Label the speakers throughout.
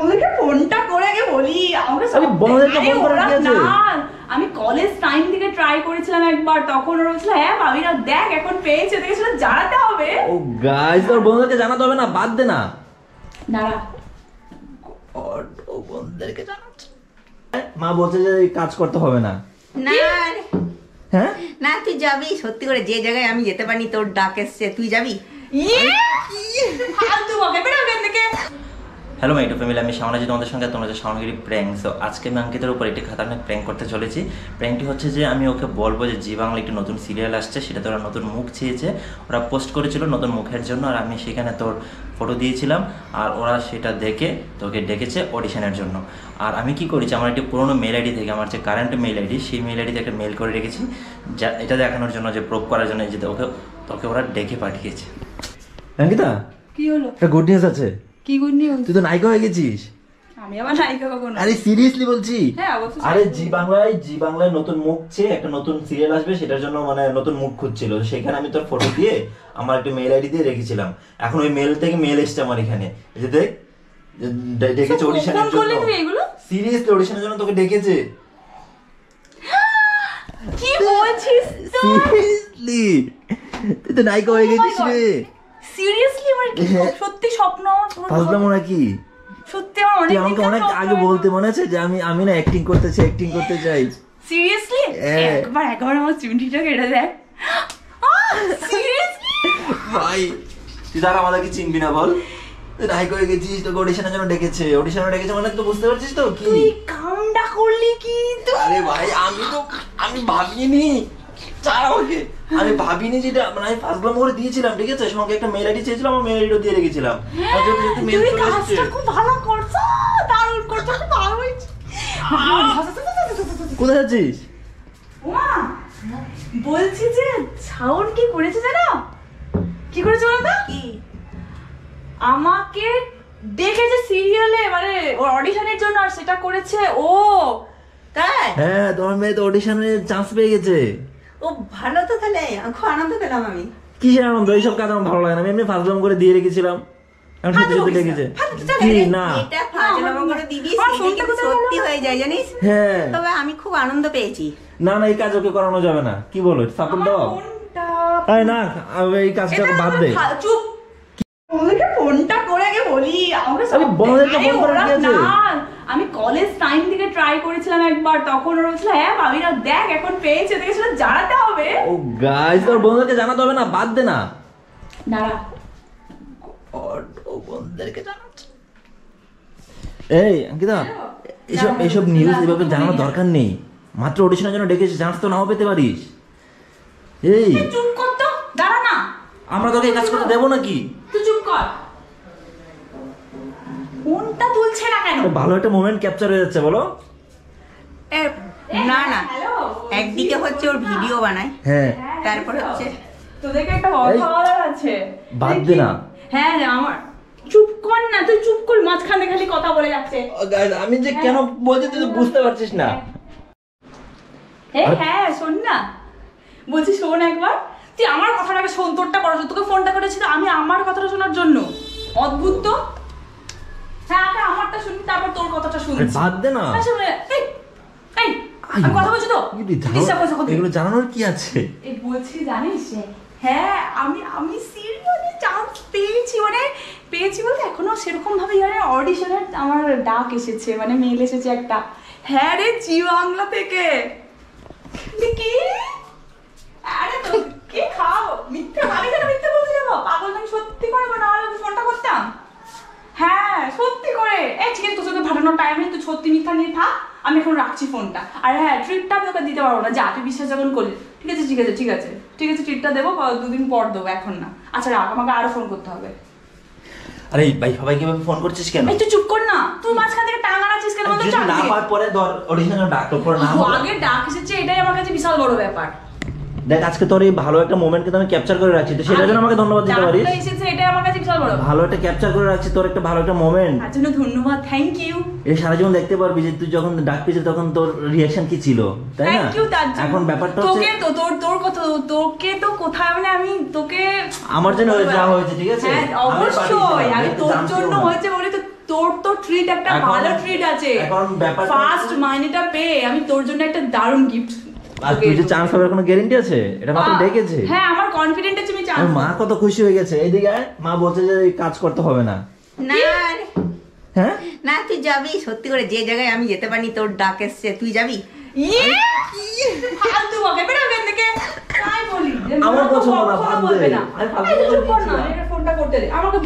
Speaker 1: ওদেরকে ফোনটা করে আগে বলি আমাকে আমি কলেজ টাইম থেকে ট্রাই করেছিলাম একবার, তখন ওরা বলছিল হ্যাঁ ভাবিরা দেখ এখন পেয়েছে, ওদেরকে শুধু জানাতে হবে।
Speaker 2: ও গাইস, তোর বন্ধুদেরকে জানাতে হবে না, বাদ দে না।
Speaker 1: দাঁড়া,
Speaker 2: ও বন্ধুদেরকে জানাচ্ছে। মা বলছে যে কাজ করতে হবে না।
Speaker 3: না
Speaker 2: হ্যাঁ
Speaker 3: না, তুই যাবি সত্যি করে, যে জায়গায় আমি যেতে পারি তোর ডাক এসছে, তুই যাবি।
Speaker 2: হ্যালো মাই ইউটিউব ফ্যামিলি, আমি শাওনাজি তোমাদের সঙ্গে, তোমরা যে শাওনগিরি প্র্যাঙ্ক। সো আজকে আমি অঙ্কিতের উপর একটি খাতারনাক প্র্যাঙ্ক করতে চলেছি। প্র্যাঙ্কটি হচ্ছে যে আমি ওকে বলবো যে জি বাংলা একটি নতুন সিরিয়াল আসছে, সেটাতে ওরা নতুন মুখ চেয়েছে, ওরা পোস্ট করেছিল নতুন মুখের জন্য, আর আমি সেখানে তোর ফটো দিয়েছিলাম, আর ওরা সেটা দেখে তোকে ডেকেছে অডিশনের জন্য। আর আমি কি করেছি, আমার একটি পুরোনো মেল আইডি থেকে, আমার যে কারেন্ট মেল আইডি, সেই মেল আইডিতে একটা মেল করে রেখেছি, যা এটা দেখানোর জন্য, যে প্রুভ করার জন্য যে তোকে ওরা ডেকে পাঠিয়েছে। অঙ্কিতা,
Speaker 1: কি হলো?
Speaker 2: একটা গুড নিউজ আছে।
Speaker 1: কি গুড নিউজ?
Speaker 2: তুই তো নায়িকা হয়ে গেছিস।
Speaker 1: আমি আবার নায়িকা কখনো?
Speaker 2: আরে সিরিয়াসলি বলছি।
Speaker 1: হ্যাঁ অবশ্যই।
Speaker 2: আরে জি বাংলায় নতুন মুখ চেয়ে একটা নতুন সিরিয়াল আসবে, সেটার জন্য মানে নতুন মুখ খুঁজছিল, সেখানে আমি তোর ফটো দিয়ে আমার একটা মেল আইডি দিয়ে রেখেছিলাম। এখন ওই মেল থেকে মেল এসছে আমার এখানে, এই যে দেখ, ডেকেছে অডিশনের জন্য। সিরিয়াসলি অডিশনের জন্য তোকে ডেকেছে।
Speaker 1: কি বলছিস?
Speaker 2: সিরিয়াসলি তুই তো নায়িকা হয়ে গেছিস রে।
Speaker 1: সিরিয়াসলি আমার কি সত্যি স্বপ্ন?
Speaker 2: ভাবলাম ওরা কি
Speaker 1: সত্যি আমার অনেক
Speaker 2: আমাকে অনেক আগে বলতে মনে আছে যে আমি না অ্যাক্টিং করতে চাই।
Speaker 1: সিরিয়াসলি একবার আমার চুনটিটা কেটে দেখ। সিরিয়াসলি
Speaker 2: ভাই, তুই তার আমাদেরকে চিনবি না বল? তুই নায়িকা হয়ে গেছিস, তোকে অডিশনে ডেকেছে মানে তো বুঝতে পারছিস তো কি
Speaker 1: তুই কামটা করলি কি?
Speaker 2: আরে ভাই আমি ভাবিনি, আমি ভাবিনি যেটা, মানে আমি ফার্স্টবার করে দিয়েছিলাম, ঠিক আছে, সঙ্গে একটা মেল আইডি চেয়েছিলাম, আমার মেল আইডিও দিয়ে রেখেছিলাম। আর যেহেতু মেল চলে এসেছে,
Speaker 1: খুব ভালো করছো, দারুণ করছো, খুব ভালো হয়েছে।
Speaker 2: কোথায় আছিস?
Speaker 1: ওমা, বলছি যে শাওন কি করেছে জানো? কি করেছে বলো তো? কি? আমাকে ডেকেছে সিরিয়ালে, মানে ওর অডিশনের জন্য, আর সেটা করেছে ও।
Speaker 3: তাই?
Speaker 2: হ্যাঁ, তোমার মেয়ে তো অডিশনে চান্স পেয়ে গেছে।
Speaker 3: ও ভালো তো, তাহলে খুব আনন্দ পেলাম আমি।
Speaker 2: কিসের আনন্দ? এইসব কাজ আমার ভালো লাগে না, আমি এমনি ফার্স্টবার করে দিয়ে রেখেছিলাম, এখন সত্যি ডেকেছে। কি না,
Speaker 3: এটা ফাজলামো করে দিবি, সেটা সত্যি হয়ে যায় জানিস?
Speaker 2: হ্যাঁ,
Speaker 3: তবে আমি খুব আনন্দ পেয়েছি।
Speaker 2: না এই কাজ ওকে করানো যাবে না, কি বলো, সাপোর্ট দাও। আরে না, এই কাজটা বাদ দে।
Speaker 1: চুপ, ওদেরকে ফোনটা করে আগে বলি আমাকে।
Speaker 2: আরে বন্ধুদেরকে ফোন করে কি আছে?
Speaker 1: আমি কলেজ টাইম থেকে ট্রাই করেছিলাম একবার, তখন ওরা বলছিল হ্যাঁ ভাবিরা দেখ এখন পেয়েছে, ওদেরকে শুধু জানাতে হবে।
Speaker 2: ও গাইস, তোর বন্ধুদেরকে জানাতে হবে না, বাদ দে না।
Speaker 1: দাঁড়া,
Speaker 2: ও বন্ধুদেরকে জানাচ্ছে। এই অঙ্কিতা, এইসব নিউজ এভাবে জানানোর দরকার নেই, মাত্র অডিশনের জন্য ডেকেছিস, চান্স তো নাও পেতে পারিস। এই
Speaker 1: চুপ কর তো, দাঁড়া না,
Speaker 2: আমরা তোকে এই কাজ করতে দেবো নাকি?
Speaker 1: তুই চুপ কর। ফোনটা তুলছে না কেন?
Speaker 2: ভালো একটা মোমেন্ট ক্যাপচার হয়ে যাচ্ছে, বলো।
Speaker 3: না না, একদিকে হচ্ছে ওর ভিডিও বানায়,
Speaker 2: হ্যাঁ,
Speaker 3: তারপর হচ্ছে
Speaker 1: তোদেরকে একটা কথা বলার আছে,
Speaker 2: বাদ দে না।
Speaker 1: হ্যাঁ আমার, চুপ কর না, তুই চুপ কর, মাঝখানে খালি কথা বলে যাচ্ছে।
Speaker 2: আমি যে কেন বলছি তুই বুঝতে পারছিস না।
Speaker 1: হ্যাঁ শোন না, বলছি শোন একবার, তুই আমার কথাটা শোন, তোরটা করার জন্য তোকে ফোনটা করেছিল, আমি আমার কথাটা শোনার জন্য। অদ্ভুত তো। হ্যাঁ আগে আমারটা শুনি, তারপর তোর কথাটা শুনছি।
Speaker 2: বাদ দে না।
Speaker 1: আমি কথা বলছি তো,
Speaker 2: এগুলো জানানোর কি আছে?
Speaker 1: এই বলছি জানিস, হ্যাঁ আমি সিরিয়ালি চান্স পেয়েছি, মানে পেয়েছি বলতে এখনো সেরকম ভাবে অডিশনের আমার ডাক এসেছে, মানে মেল এসেছে একটা। হ্যাঁ রে, জি বাংলা থেকে। কি? আরে তো কে খাও মিথ্যা, আমি কেন মিথ্যা বলতে যাবো? পাগল, আমি সত্যি করে না হলে ফোনটা করতাম। হ্যাঁ সত্যি করে। ঠিক আছে, তোর সাথে ভাটানোর টাইম নেই, তুই সত্যি মিথ্যা নিয়ে থাক, আমি এখন রাখছি ফোনটা। আর হ্যাঁ, ট্রিটটা আমি তোকে দিতে পারবো না, যা তুই বিশ্বাস যখন করলি। ঠিক আছে ট্রিটটা দেবো, 2 দিন পর দেবো, এখন না। আচ্ছা রাখ, আমাকে আরো ফোন করতে হবে।
Speaker 2: আরে ভাই, সবাই কিভাবে ফোন করছিস কেন?
Speaker 1: তুই চুপ কর না, তুই মাঝখান থেকে টাঙা আছিস কেন?
Speaker 2: না পার পরে ধর অডিশনের ডাক তো পরে না,
Speaker 1: আগে ডাক এসেছে, এটাই আমার কাছে বিশাল বড় ব্যাপার।
Speaker 2: দেখ আজকে তোর এই ভালো একটা মোমেন্ট কিন্তু আমি ক্যাপচার করে রাখছি, তো সেটার জন্য আমাকে ধন্যবাদ দিতে পারিস।
Speaker 1: এটাই আমার কাছে বিশাল বড়,
Speaker 2: ভালো একটা ক্যাপচার করে রাখছি তোর একটা ভালো একটা মোমেন্ট,
Speaker 1: তার জন্য ধন্যবাদ, থ্যাংক ইউ।
Speaker 2: এই সারা জীবন দেখতে পারবি যে তুই যখন ডাক পেয়েছিস তখন তোর রিঅ্যাকশন কি ছিল, তাই না?
Speaker 1: Thank you. তার জন্য
Speaker 2: এখন ব্যাপারটা হচ্ছে
Speaker 1: তোকে তো তোর কথা, তোকে তো কোথায়, মানে আমি তোকে
Speaker 2: আমার জন্য যা হয়েছে, ঠিক আছে,
Speaker 1: হ্যাঁ অবশ্যই, আমি তোর জন্য হয়েছে বলে তো তোর তো ট্রিট একটা ভালো ট্রিট আছে।
Speaker 2: এখন ব্যাপারটা
Speaker 1: ফার্স্ট মাইনেটা পেয়ে আমি তোর জন্য একটা দারুণ গিফট।
Speaker 2: আর তুই যে চান্স পাওয়ার কোনো গ্যারান্টি আছে? এটা মাত্র ডেকেছে।
Speaker 1: হ্যাঁ আমার কনফিডেন্ট আছে আমি চান্স।
Speaker 2: মা কত খুশি হয়ে গেছে। এইদিকে আয়, মা বলছে যে কাজ করতে হবে না।
Speaker 3: না রে।
Speaker 2: হ্যাঁ
Speaker 3: না তুই যাবি, সত্যি করে যে জায়গায় আমি যেতে পারিনি তোর ডাক এসছে, তুই যাবি?
Speaker 1: ফালতু বকে বেরো এখান থেকে। তাই বলি
Speaker 2: আমার পছন্দ না,
Speaker 1: কথা
Speaker 2: বাদ দে।
Speaker 1: বলবে না।
Speaker 2: আমি ফালতু
Speaker 1: এই যে চুপ কর
Speaker 2: বলছি
Speaker 1: না,
Speaker 2: না।
Speaker 1: এটা ফোনটা করতে দে আমাকে।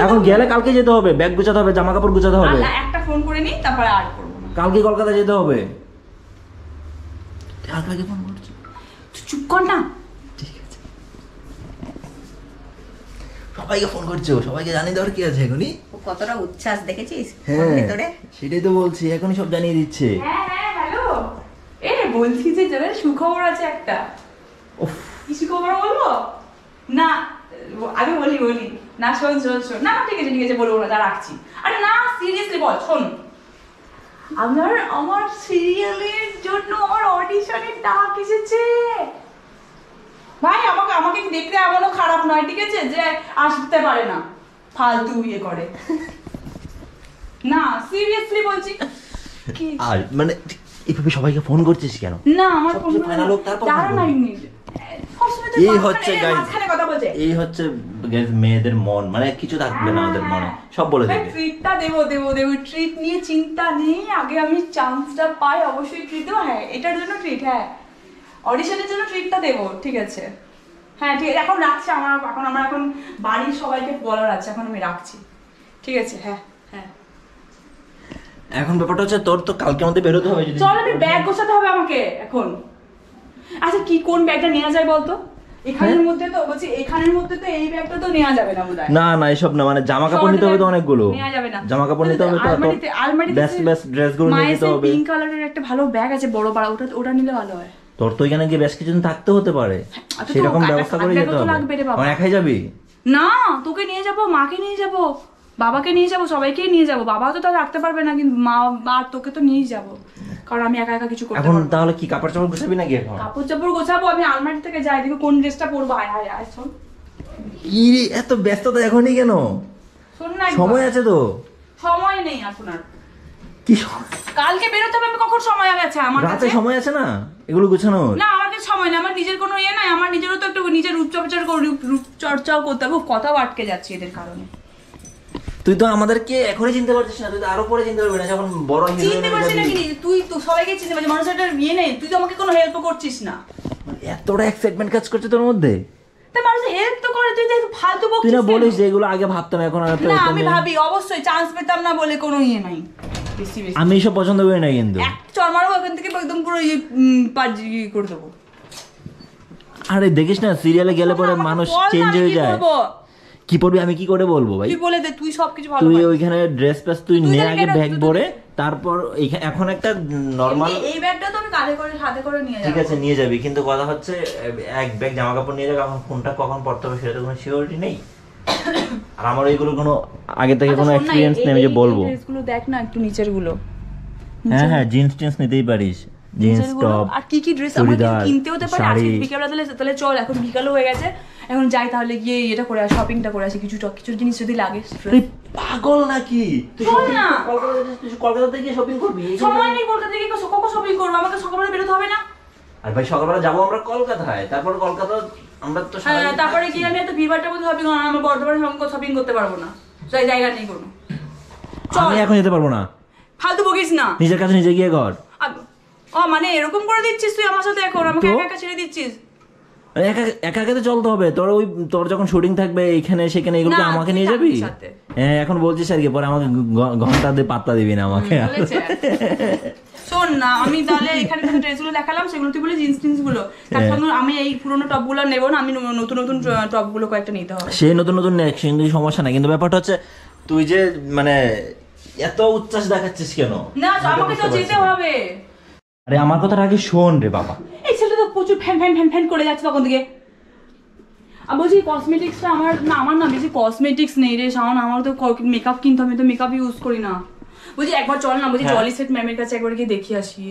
Speaker 2: এখন গেলে কালকে যেতে হবে, ব্যাগ গুছাতে হবে, জামা কাপড় গুছাতে হবে।
Speaker 1: আল্লাহ, একটা ফোন করে নি তারপরে আর করব না।
Speaker 2: কালকে কলকাতা যেতে হবে। কালকে ফোন করছি।
Speaker 1: তুই চুপ কর না।
Speaker 2: ঠিক আছে, সবাইকে ফোন করছো, সবাইকে জানিয়ে দেওয়ার কি আছে এখনই?
Speaker 3: ও কতটা উচ্ছ্বাস দেখেছিস ওর
Speaker 2: হ্যাঁ
Speaker 3: ভেতরে?
Speaker 2: সেটাই তো বলছি, এখনই সব জানিয়ে দিচ্ছে।
Speaker 1: হ্যাঁ হ্যাঁ হ্যালো, এ বলছি যে যারা সুখবর আছে একটা।
Speaker 2: উফ,
Speaker 1: কি সুখবর বলবো না? আগে বলি না, শোন না ঠিক আছে বলবো না, তা রাখছি। আরে না সিরিয়াসলি বল, শোন। আমার সিরিয়ালের জন্য আমার অডিশনের ডাক এসেছে ভাই। আমাকে দেখতে এমনও খারাপ নয়, ঠিক আছে, যে আসতে পারে না, ফালতু ইয়ে করে না, সিরিয়াসলি বলছি।
Speaker 2: আর মানে এভাবে সবাইকে ফোন করছিস কেন?
Speaker 1: না আমার ফোন
Speaker 2: সবচেয়ে final হোক, তারপর
Speaker 1: দাঁড়া
Speaker 2: ফোন
Speaker 1: না
Speaker 2: করবি।
Speaker 1: মিনিট।
Speaker 2: এই হচ্ছে guys,
Speaker 1: মাঝখানে কথা বলছে।
Speaker 2: এই হচ্ছে guys মেয়েদের মন, মানে কিছু থাকবে না ওদের মনে, সব বলে দেবে।
Speaker 1: ট্রিটটা দেবো ট্রিট নিয়ে চিন্তা নেই, আগে আমি চান্সটা পাই অবশ্যই ট্রিট দেবো। হ্যাঁ এটার জন্য ট্রিট, হ্যাঁ অডিশনের জন্য ট্রিটটা দেবো, ঠিক আছে। হ্যাঁ ঠিক আছে, এখন রাখছি। আমার এখন বাড়ির সবাইকে বলার আছে, এখন আমি রাখছি, ঠিক আছে। হ্যাঁ হ্যাঁ
Speaker 2: এখন ব্যাপারটা হচ্ছে তোর তো কালকের মধ্যে বেরোতে হবে। যদি
Speaker 1: চল, আমি ব্যাগ গোছাতে হবে আমাকে এখন। আচ্ছা কি কোন ব্যাগটা নেওয়া যায় বলতো? এখানের মধ্যে তো বলছি, এখানের মধ্যে তো এই ব্যাগটা তো নেওয়া যাবে না বোধহয়।
Speaker 2: না না এসব না, মানে জামা কাপড় নিতে হবে তো অনেকগুলো।
Speaker 1: নেওয়া যাবে না,
Speaker 2: জামা কাপড় নিতে হবে তো,
Speaker 1: আলমারিতে
Speaker 2: বেস্ট ড্রেস গুলো নিয়ে যেতে হবে।
Speaker 1: পিঙ্ক কালারের একটা ভালো ব্যাগ আছে বড় বড়, ওটা নিলে ভালো হয়।
Speaker 2: তোর তো এখানে গিয়ে বেশ কিছুদিন থাকতে হতে পারে,
Speaker 1: আচ্ছা, তো
Speaker 2: সেরকম ব্যবস্থা করে যেতে হবে।
Speaker 1: লাগবে রে বাবা।
Speaker 2: আমার একাই যাবি?
Speaker 1: না তোকে নিয়ে যাব, মাকে নিয়ে যাব, বাবাকে নিয়ে যাব, সবাইকেই নিয়ে যাব। বাবা তো তাও রাখতে পারবে না, কিন্তু মা আর তোকে তো নিয়েই যাব, কারণ আমি একা একা কিছু করতে
Speaker 2: এখন
Speaker 1: পারবো না।
Speaker 2: তাহলে কি কাপড় চাপড় গুছাবি নাকি এখন?
Speaker 1: কাপড় চাপড় গোছাবো, আমি আলমারি থেকে যাই দেখো কোন ড্রেসটা পরবো। আয় আয় আয় শোন।
Speaker 2: কি রে, এত ব্যস্ততা এখনই কেন?
Speaker 1: শোন না,
Speaker 2: সময় আছে তো।
Speaker 1: সময় নেই এখন আর।
Speaker 2: কি
Speaker 1: কালকে বেরোতে হবে, আমি কখন সময় আছে আমার
Speaker 2: রাতে
Speaker 1: কাছে?
Speaker 2: সময় আছে না এগুলো গুছানোর?
Speaker 1: না আমার কাছে সময় নেই, আমার নিজের কোনো ইয়ে নাই, আমার নিজেরও তো একটু নিজের রূপচর্চাও করতে হবে। কথাও আটকে যাচ্ছে এদের কারণে।
Speaker 2: তুই তো আমাদেরকে এখনই চিনতে পারছিস না, তুই তো আরো পরে চিনতে পারবি না যখন বড় হিরো
Speaker 1: চিনতে পারছিস না কি? তুই তো সবাইকে চিনতে পারছিস, মানুষের একটা ইয়ে নেই, তুই তো আমাকে কোনো হেল্প করছিস না।
Speaker 2: এতটা এক্সাইটমেন্ট কাজ করছে তোর মধ্যে।
Speaker 1: তা মানুষ হেল্প তো করে, তুই তো ফালতু বকছিস।
Speaker 2: তুই না
Speaker 1: কেন?
Speaker 2: বলিস যে এগুলো আগে ভাবতাম, এখন আর
Speaker 1: না আমি ভাবি, অবশ্যই চান্স পেতাম না বলে কোনো ইয়ে নাই। বেশি
Speaker 2: আমি এসব পছন্দ করি না কিন্তু।
Speaker 1: এক চরমারও এখান থেকে একদম পুরো ইয়ে করে দেবো।
Speaker 2: আরে দেখিস না সিরিয়ালে গেলে পরে মানুষ চেঞ্জ হয়ে যায়। কি পড়বি আমি কি করে বলবো ভাই?
Speaker 1: তুই বলে দে, তুই সবকিছু ভালো
Speaker 2: তুই
Speaker 1: পারিস।
Speaker 2: ওইখানে ড্রেস প্যাস তুই
Speaker 1: তুই
Speaker 2: নে
Speaker 1: তাহলে
Speaker 2: আগে
Speaker 1: কেন-
Speaker 2: ব্যাগ
Speaker 1: তুই-
Speaker 2: ভরে, তারপর এখন একটা নরমাল।
Speaker 1: এই ব্যাগটা তো আমি কাঁধে করে হাতে করে নিয়ে
Speaker 2: ঠিক
Speaker 1: যাবো।
Speaker 2: আছে নিয়ে যাবি, কিন্তু কথা হচ্ছে এক ব্যাগ জামা কাপড় নিয়ে যাবি, এখন কোনটা কখন পড়তে হবে সেটা তো কোনো সিওরিটি নেই। আর আমার এইগুলো কোনো আগে থেকে কোনো এক্সপিরিয়েন্স নেই আমি যে বলবো।
Speaker 1: ড্রেসগুলো দেখ না একটু নিচের গুলো।
Speaker 2: হ্যাঁ হ্যাঁ জিন্স টিন্স নিতেই পারিস, জিন্স টপ
Speaker 1: আর কি কি ড্রেস আমাকে
Speaker 2: চুড়িদার,
Speaker 1: কিনতে হতে পারে
Speaker 2: শাড়ি।
Speaker 1: আজকে বিকেলবেলা। তাহলে চল, এখন বিকালও হয়ে গেছে, এখন যাই তাহলে গিয়ে এটা করে আসি, শপিংটা করে আসি। কিছু জিনিস যদি লাগে।
Speaker 2: তুই পাগল নাকি? তুই
Speaker 1: চল না।
Speaker 2: কলকাতাতে গিয়ে শপিং করবি?
Speaker 1: সময় নেই কলকাতা থেকে, কখন শপিং করবো? আমাকে সকালবেলা বেরোতে হবে না?
Speaker 2: আর ভাই সকালবেলা যাবো আমরা কলকাতায়, তারপর কলকাতা আমরা তো
Speaker 1: হ্যাঁ, তারপরে গিয়ে আমি এত ভিড়ভাড়টা মধ্যে শপিং করবো, আমার বর্ধমানে শপিং করতে পারবো না, যাই জায়গা নেই কোনো। চল,
Speaker 2: আমি এখন যেতে পারবো না,
Speaker 1: ফালতু বকিস না।
Speaker 2: নিজের কাছে নিজে গিয়ে কর।
Speaker 1: ও মানে এরকম করে দিচ্ছিস তুই আমার সাথে, এখন আমাকে
Speaker 2: তো?
Speaker 1: একা একা ছেড়ে দিচ্ছিস?
Speaker 2: একা একা তো চলতে হবে। তোর যখন শুটিং থাকবে এখানে সেখানে, এগুলো কি
Speaker 1: না,
Speaker 2: আমাকে
Speaker 1: তুই
Speaker 2: নিয়ে
Speaker 1: থাকবি
Speaker 2: যাবি?
Speaker 1: সাথে।
Speaker 2: হ্যাঁ এখন বলছিস আর কি, পরে আমাকে ঘন্টা দিয়ে পাত্তা দিবি না আমাকে।
Speaker 1: বলেছে। শোন না, আমি তাহলে এখানে যে ড্রেসগুলো দেখালাম সেগুলো তুই বলে জিন্স টিন্স গুলো, তার সঙ্গে আমি এই পুরোনো টপগুলো নেবো না, আমি নতুন নতুন টপগুলো কয়েকটা নিতে হবে।
Speaker 2: সেই নতুন নতুন নেক কিন্তু সমস্যা নাই, কিন্তু ব্যাপারটা হচ্ছে তুই যে মানে এত উচ্ছ্বাস দেখাচ্ছিস কেন?
Speaker 1: না আমাকে তো যেতে হবে।
Speaker 2: আরে আমার কথাটা আগে শোন রে বাবা।
Speaker 1: এই ছেলেটা তো প্রচুর ফ্যান ফ্যান ফ্যান ফ্যান করে যাচ্ছে তখন থেকে। আর বলছি কসমেটিক্সটা আমার না বেশি কসমেটিক্স নেই রে শাওন, আমার তো মেকআপ কিনতে হবে, আমি তো মেকআপ ইউজ করি না। বলছি একবার চল না, বলছি
Speaker 2: হ্যাঁ।
Speaker 1: জলি সেট ম্যামের কাছে একবার গিয়ে দেখে আসি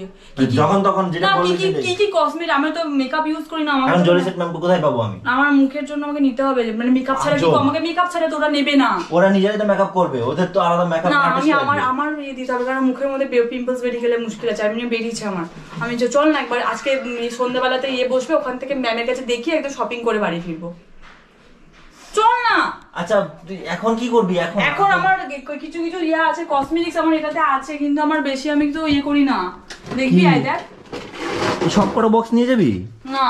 Speaker 2: যখন তখন যেটা
Speaker 1: না
Speaker 2: বলবি
Speaker 1: কি কি কি কসমেটিক, আমি তো মেকআপ ইউজ করি না।
Speaker 2: এখন জলিসেট ম্যামকে কোথায় পাবো আমি?
Speaker 1: আমার মুখের জন্য আমাকে নিতে হবে, মানে মেকআপ ছাড়া কি আমাকে মেকআপ ছাড়া তো ওরা নেবে না।
Speaker 2: ওরা নিজেরাই তো মেকআপ করবে, ওদের তো আলাদা মেকআপ
Speaker 1: না
Speaker 2: আর্টিস্ট
Speaker 1: আমি
Speaker 2: লাগবে।
Speaker 1: আমার ইয়ে দিতে হবে, কারণ মুখের মধ্যে পিম্পলস বেরিয়ে গেলে মুশকিল আছে। আমি বেরিয়েছে আমার, আমি যে চল না একবার আজকে সন্ধ্যাবেলাতে ইয়ে বসবে, ওখান থেকে ম্যামের কাছে দেখিয়ে একদম শপিং করে বাড়ি ফিরবো। চল না।
Speaker 2: আচ্ছা তুই এখন কি করবি?
Speaker 1: এখন আমার কিছু কিছু ইয়ে আছে, কসমেটিক্স আমার এটাতে আছে, কিন্তু আমার বেশি আমি তো ইয়ে করি না। দেখবি আই দেখ,
Speaker 2: সব কটা বক্স নিয়ে যাবি?
Speaker 1: না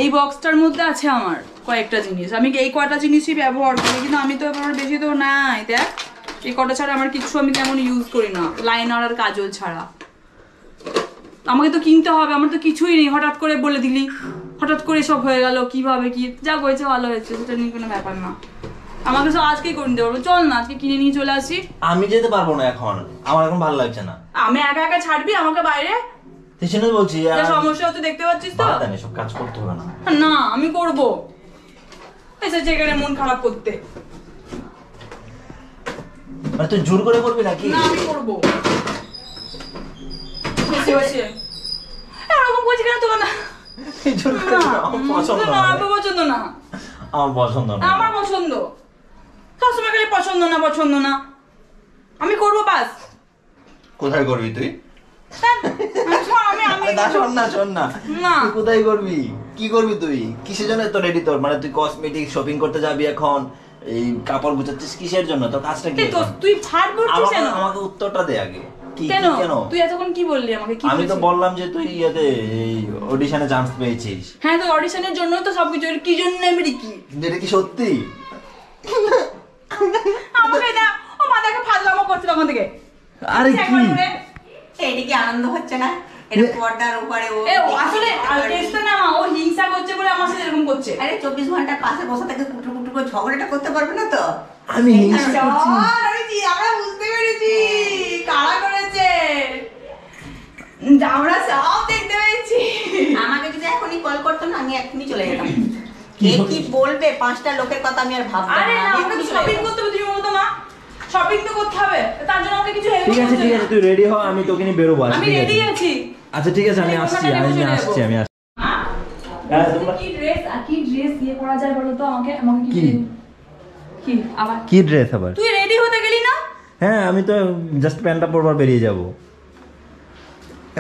Speaker 1: এই বক্সটার মধ্যে আছে আমার কয়েকটা জিনিস, আমি এই কয়টা জিনিসই ব্যবহার করি, কিন্তু আমি তো এবার বেশি তো নাই। দেখ এই কটা ছাড়া আমার কিছু আমি তেমন ইউজ করি না, লাইনার আর কাজল ছাড়া। আমাকে তো কিনতে হবে, আমার তো কিছুই নেই। হঠাৎ করে বলে দিলি, হঠাৎ করে সব হয়ে গেল, কিভাবে কি যা হয়েছে ভালো হয়েছে, সেটা নিয়ে কোনো ব্যাপার না। আমাকে সব আজকেই করে নিতে পারবো, চল না আজকে কিনে নিয়ে চলে আসি।
Speaker 2: আমি যেতে পারবো না এখন, আমার এখন ভালো লাগছে না।
Speaker 1: আমি একা একা ছাড়বি আমাকে বাইরে?
Speaker 2: তুই শুনে বলছি
Speaker 1: যা সমস্যা হচ্ছে দেখতে পাচ্ছিস তো।
Speaker 2: জানি সব কাজ করতে হবে না।
Speaker 1: না আমি করবো, এসেছে এখানে মন খারাপ করতে।
Speaker 2: মানে তুই জোর করে করবি নাকি?
Speaker 1: না আমি করবো, বেশি হয়েছে। এরকম করছি কেন তোমার? না
Speaker 2: তুই জোর করে করবি, আমার পছন্দ
Speaker 1: না,
Speaker 2: না।
Speaker 1: আমার পছন্দ না।
Speaker 2: আমার পছন্দ না।
Speaker 1: আমার পছন্দ, সবসময় খালি পছন্দ না পছন্দ না। আমি করবো বাস।
Speaker 2: কোথায় করবি তুই?
Speaker 1: আমি
Speaker 2: না শোন না, শোন না,
Speaker 1: না।
Speaker 2: তুই কোথায় করবি? কি করবি তুই? কিসের জন্য তো রেডি তোর? মানে তুই কসমেটিক শপিং করতে যাবি এখন, এই কাপড় গুছাচ্ছিস কিসের জন্য? তোর কাজটা কি?
Speaker 1: তুই ফাট বলছিস কেন?
Speaker 2: আমাকে উত্তরটা দে আগে। কি
Speaker 1: কেন
Speaker 2: কেন?
Speaker 1: তুই এতক্ষণ কি বললি আমাকে? কি
Speaker 2: আমি তো
Speaker 1: বলছিস?
Speaker 2: বললাম যে তুই ইয়েতে এই অডিশনে চান্স পেয়েছিস।
Speaker 1: হ্যাঁ তো অডিশনের জন্য তো সবকিছু, কি জন্য আমি কি
Speaker 2: এটা কি সত্যি?
Speaker 1: আমাকে না, ও মাথাকে ফাজলামো করছে তখন থেকে।
Speaker 2: আরে কি
Speaker 3: এটা কি আনন্দ হচ্ছে না? এটা পর্দার উপরে ও
Speaker 1: আসলে টেস্টটা না মা, ও হিংসা করছে বলে আমার সাথে এরকম করছে।
Speaker 3: আরে 24 ঘন্টা পাশে বসে থেকে কুটু কুটু করে ঝগড়াটা করতে পারবে না তো?
Speaker 2: আমি হিংসা করছি?
Speaker 1: আমরা বুঝতে পেরেছি কারা করেছে, আমরা সব দেখতে পেয়েছি।
Speaker 3: আমাকে যদি এখনই কল করতো না, আমি এখনই চলে যেতাম। কে কি বলবে 5টা লোকের কথা আমি আর ভাববো না।
Speaker 1: আরে না,
Speaker 3: আমি
Speaker 1: আমাকে
Speaker 3: এখনই চলে
Speaker 1: শপিং
Speaker 3: যেতাম।
Speaker 1: করতে হবে, তুমি বলো তো মা, শপিং তো করতে হবে, তার জন্য আমাকে কিছু হেল্প
Speaker 2: ঠিক আছে ঠিক আছে, তুই রেডি হ, আমি তোকে নিয়ে বেরোবো।
Speaker 1: আমি রেডি আছি।
Speaker 2: আচ্ছা ঠিক আছে, আমি আসছি আমি আসছি। হ্যাঁ তোমরা
Speaker 1: কি ড্রেস ইয়ে করা যায় বলো তো আমাকে,
Speaker 2: কি?
Speaker 1: কি আবার
Speaker 2: কি ড্রেস আবার?
Speaker 1: তুই রেডি হতে গেলি না?
Speaker 2: হ্যাঁ আমি তো জাস্ট প্যান্টটা পরবার বেরিয়ে যাব।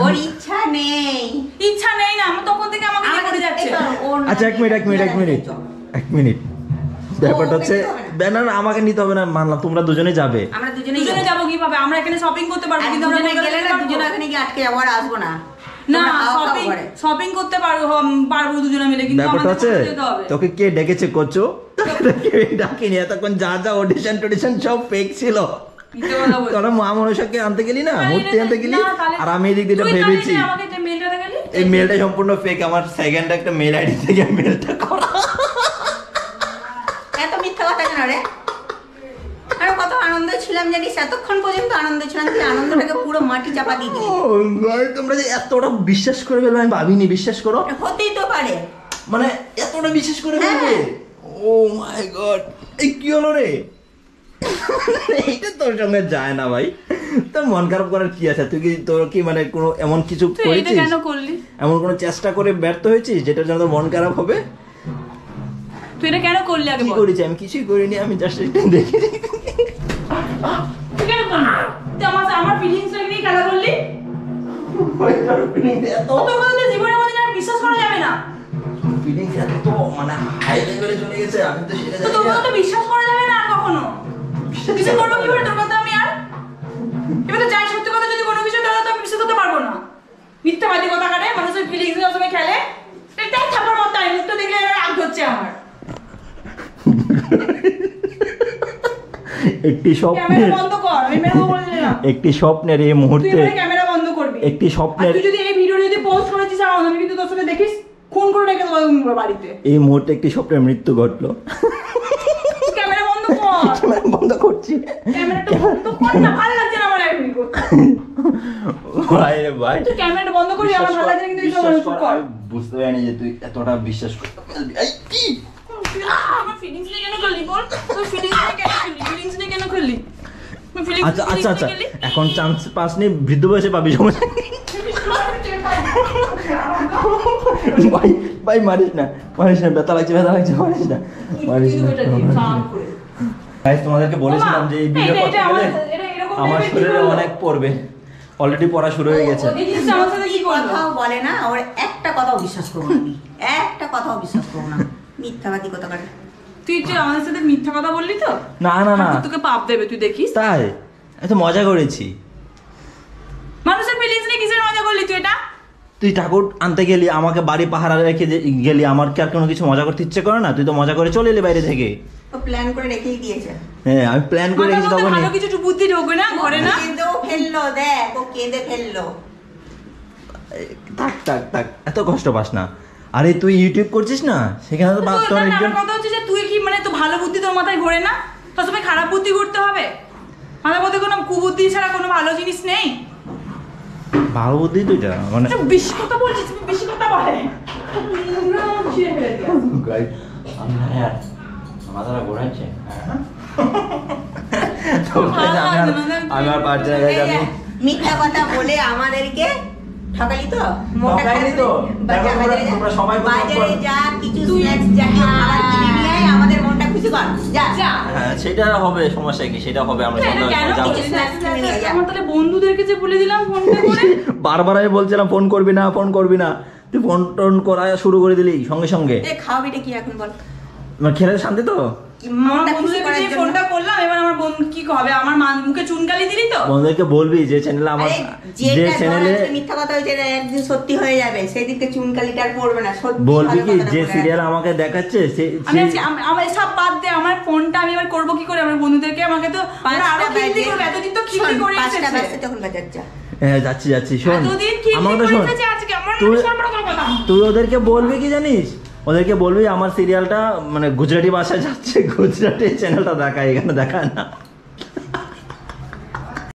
Speaker 3: ওর ইচ্ছা নেই।
Speaker 1: ইচ্ছা নেই না, আমার তখন থেকে আমাকে ইয়ে করে যাচ্ছে।
Speaker 2: আচ্ছা এক মিনিট ব্যাপারটা হচ্ছে ব্যানার আমাকে নিতে হবে না, মানলাম তোমরা দুজনে যাবে।
Speaker 3: আমরা দুজনেই
Speaker 1: দুজনে যাবো কিভাবে? আমরা এখানে শপিং করতে পারবো, কিন্তু আমরা
Speaker 3: দুজনে গেলে না,
Speaker 1: পারবো?
Speaker 3: দুজনে এখানে গিয়ে আটকে যাবো, আর আসবো না।
Speaker 1: না
Speaker 3: তোমরা খাও, খাও
Speaker 1: শপিং
Speaker 3: ঘরে।
Speaker 1: শপিং করতে পারবো দুজনে মিলে, কিন্তু
Speaker 2: ব্যাপারটা
Speaker 1: আমাদের
Speaker 2: হচ্ছে
Speaker 1: কোথাও যেতে হবে।
Speaker 2: তোকে কে ডেকেছে কোচো? ডাকিনি, এতক্ষণ যা যা অডিশন সব ফেক ছিল।
Speaker 1: মিথ্যে কথা বলছিস।
Speaker 2: তোরা মা মনসাকে আনতে গেলি না, মূর্তি আনতে গেলি,
Speaker 1: না, তাহলে-
Speaker 2: আর আমি এদিক দিয়ে
Speaker 1: তুই তাহলে
Speaker 2: ভেবেছি
Speaker 1: যে আমাকে যে মেলটা গেলি,
Speaker 2: এই মেলটা সম্পূর্ণ ফেক। আমার সেকেন্ড একটা মেল আইডি থেকে মেলটা করা।
Speaker 3: এত মিথ্যা কথা কেন রে? আর কত আনন্দ ছিলাম জানিস, এতক্ষণ পর্যন্ত আনন্দ ছিলাম, তুই আনন্দটাকে পুরো মাটি চাপা দিয়ে দিলি।
Speaker 2: তোমরা যে এতটা বিশ্বাস করে ফেলবে আমি ভাবিনি, বিশ্বাস করো।
Speaker 3: হতেই তো পারে।
Speaker 2: মানে এতটা বিশ্বাস করে ফেলবে? ও মাই গড, এই কি হলো রে? এইটা তোর সঙ্গে যায় না ভাই, তোর মন খারাপ করার কি আছে? তুই কি তোর কি মানে কোনো এমন কিছু
Speaker 1: তুই এটা
Speaker 2: করেছিস,
Speaker 1: কেন করলি?
Speaker 2: এমন কোনো চেষ্টা করে ব্যর্থ হয়েছিস যেটার জন্য তোর মন খারাপ হবে?
Speaker 1: তুই এটা কেন করলি আগে
Speaker 2: কি
Speaker 1: বল?
Speaker 2: করেছি? আমি কিছুই করিনি, আমি জাস্ট এটা দেখি।
Speaker 1: তুই কেন করলি? তুই আমার ফিলিংসটাকে নিয়ে খেলা করলি?
Speaker 2: এত
Speaker 1: তোর কথা তো জীবনের মধ্যে আর বিশ্বাস করা যাবে না।
Speaker 2: ফিলিংস এত তো মানে হাই লেভেলে চলে গেছে, আমি তো সেটা
Speaker 1: তো তোর কথা তো বিশ্বাস করা যাবে না আর কখনো। বিশ্বাস করবো কি করে তোর কথা আমি আর? এবার তো যাই সত্যি কথা যদি কোনো কিছু তাহলে তো আমি বিশ্বাস করতে পারবো না। মিথ্যাবাদী কথা কাটে, মানুষের ফিলিংস নিয়ে সবসময় খেলে। এটাই থাকার মতো, তাই মুখটা দেখলে রাগ হচ্ছে আমার।
Speaker 2: একটি
Speaker 1: ক্যামেরা বন্ধ কর, আমি মেরে বলে দিলাম।
Speaker 2: একটি স্বপ্নের এই
Speaker 1: তুই
Speaker 2: মুহূর্তে
Speaker 1: এবারে ক্যামেরা বন্ধ করবি।
Speaker 2: একটি
Speaker 1: আর
Speaker 2: স্বপ্নের
Speaker 1: তুই যদি এই ভিডিও যদি পোস্ট করেছিস আমি কিন্তু তোর সাথে দেখিস খুন করে রেখে দেবো বাড়িতে।
Speaker 2: এই মুহূর্তে একটি স্বপ্নের মৃত্যু ঘটলো।
Speaker 1: ক্যামেরা বন্ধ কর।
Speaker 2: ক্যামেরা বন্ধ করছি।
Speaker 1: ক্যামেরাটা বন্ধ কর না, ভালো লাগছে না আমার এখন করতে।
Speaker 2: ভাই রে ভাই,
Speaker 1: তুই ক্যামেরাটা বন্ধ করবি, আমার ভালো লাগছে না, কিন্তু এই সময় চুপ কর।
Speaker 2: বুঝতে পারিনি যে তুই এতটা বিশ্বাস করতে পারবি। এই কি
Speaker 1: আমার ফিলিংস নিয়ে কেন করলি বল? তোর ফিলিংস নিয়ে কেন করলি?
Speaker 2: আচ্ছা আচ্ছা আচ্ছা এখন চান্স পাসনি, বৃদ্ধ বয়সে পাবি সমস্যা নেই। ভাই ভাই মারিস না ব্যথা লাগছে মারিস না গাইস, তোমাদেরকে বলেছিলাম যে এই ভিডিও করতে গেলে আমার শরীরে অনেক পড়বে, অলরেডি পড়া শুরু হয়ে গেছে।
Speaker 3: কথাও বলে না, ওর একটা কথাও বিশ্বাস করবো না, একটা কথাও বিশ্বাস করবো না, মিথ্যাবাদী কথা করে।
Speaker 1: তুই যে আমাদের সাথে মিথ্যা কথা বললি তো?
Speaker 2: না না না,
Speaker 1: তোকে পাপ দেবে, তুই দেখিস।
Speaker 2: তাই এত মজা করেছি।
Speaker 1: মানুষের ফিলিংস নিয়ে কিসের মজা করলি তুই এটা?
Speaker 2: তুই ঠাকুর আনতে গেলি, আমাকে বাড়ি পাহারা রেখে গেলি, আমার কি আর কোনো কিছু মজা করতে ইচ্ছে করে না? তুই তো মজা করে চলে এলি বাইরে থেকে।
Speaker 3: ও প্ল্যান করে রেখেই দিয়েছে।
Speaker 2: হ্যাঁ আমি প্ল্যান করে রেখেছি তখন।
Speaker 1: ভালো কিছু বুদ্ধি ঢোকে না ঘরে না?
Speaker 3: কেঁদেও ফেললো, দেখ ও কেঁদে ফেললো।
Speaker 2: থাক থাক থাক, এত কষ্ট পাস না। আরে তুই ইউটিউব করছিস না, সেখানে তো তোর একজন
Speaker 1: কথা হচ্ছে যে তুই কি মানে তো ভালো বুদ্ধি তোর মাথায় ঘোরে না? তোর সময় খারাপ বুদ্ধি করতে হবে? মাথার মধ্যে কোনো কুবুদ্ধি ছাড়া কোনো ভালো জিনিস নেই।
Speaker 2: ভালো বুদ্ধি তুইটা মানে
Speaker 1: বেশি কথা বলছিস, তুমি বেশি কথা বলে।
Speaker 2: মাথাটা ঘোরাচ্ছে।
Speaker 3: আমি আর পারছি না গাইস, আমি মিথ্যা কথা বলে আমাদেরকে ঠকালি তো।
Speaker 2: ঠকালি তো। দেখো তোমরা সবাই
Speaker 3: বাজারে যা কিছু স্ন্যাক্স জাতীয় খাবার কিনে নিয়ে আয়, আমাদের মনটা খুশি কর। যা যা।
Speaker 2: হ্যাঁ সেটা হবে, সমস্যা কি? সেটা হবে, আমরা
Speaker 1: আমার তাহলে বন্ধুদেরকে যে বলে দিলাম ফোনটা করে।
Speaker 2: বারবার আমি বলছিলাম ফোন করবি না, ফোন করবি না, তুই ফোন টোন করা শুরু করে দিলি সঙ্গে সঙ্গে।
Speaker 3: খাওয়াবিটা কি এখন বল?
Speaker 2: খেলে শান্তি তো?
Speaker 1: আমার বন্ধুদেরকে যে ফোনটা করলাম, এবার আমার বন্ধু কি হবে? আমার মুখে চুনকালি দিলি তো?
Speaker 2: বন্ধুদেরকে বলবি যে চ্যানেলে আমার, যে চ্যানেলে
Speaker 3: মিথ্যা কথা হয়েছে একদিন সত্যি হয়ে যাবে, সেই দিকে চুনকালিটা আর পড়বে না। সত্যি
Speaker 2: বলবি কি যে সিরিয়াল আমাকে দেখাচ্ছে
Speaker 1: আমি আজকে আমার সব বাদ দে, আমার ফোনটা আমি এবার করব কি করে? আমার বন্ধুদেরকে আমাকে তো আরো খিল্লি করবে, এতদিন তো খিল্লি করে এসেছে।
Speaker 3: 5টা বাজে তখন বাজার যা।
Speaker 2: হ্যাঁ যাচ্ছি শোন,
Speaker 1: এতদিন খিল্লি
Speaker 2: আমার কথা
Speaker 1: করে
Speaker 2: শোন,
Speaker 1: এসেছে আজকে আমার কথা।
Speaker 2: তুই ওদেরকে বলবি কি জানিস, ওদেরকে বলবি আমার সিরিয়ালটা মানে গুজরাটি ভাষায় যাচ্ছে, গুজরাটি চ্যানেলটা দেখায়, এখানে দেখায় না।